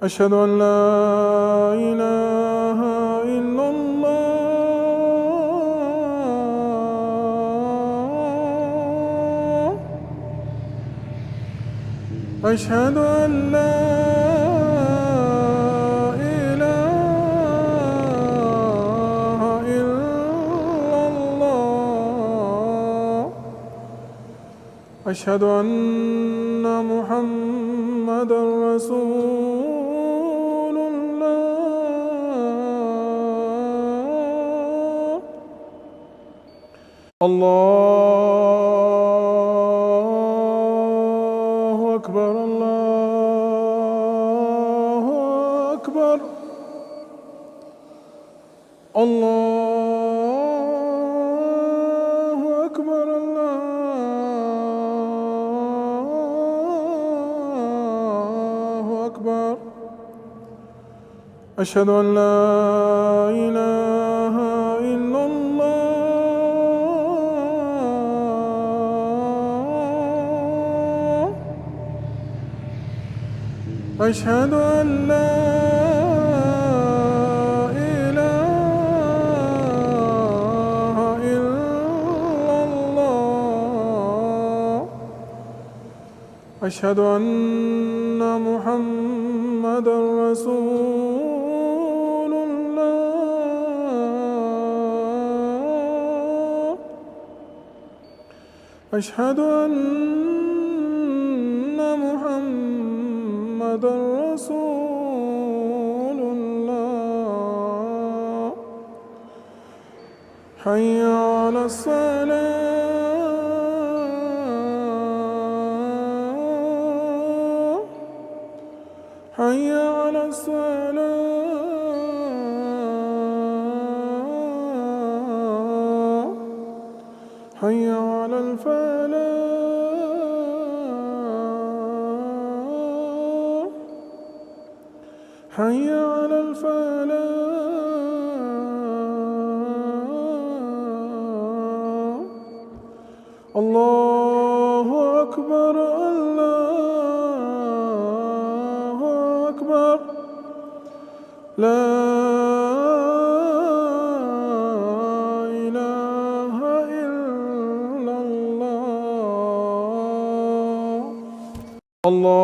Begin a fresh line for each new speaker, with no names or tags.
أشهد أن لا إله إلا الله. أشهد أن لا إله إلا الله. أشهد أن محمدًا رسول الله. الله أكبر، الله أكبر، الله أكبر، الله أكبر. أشهد أن لا إله إلا الله. أشهد أن لا إله إلا الله. أشهد أن محمدًا رسول الله. أشهد أن محمدًا رسول الله. حي على الصلاة، حي على الصلاة، حي على الفلاح، حي على الفلاح. الله أكبر، الله أكبر. لا إله إلا الله. الله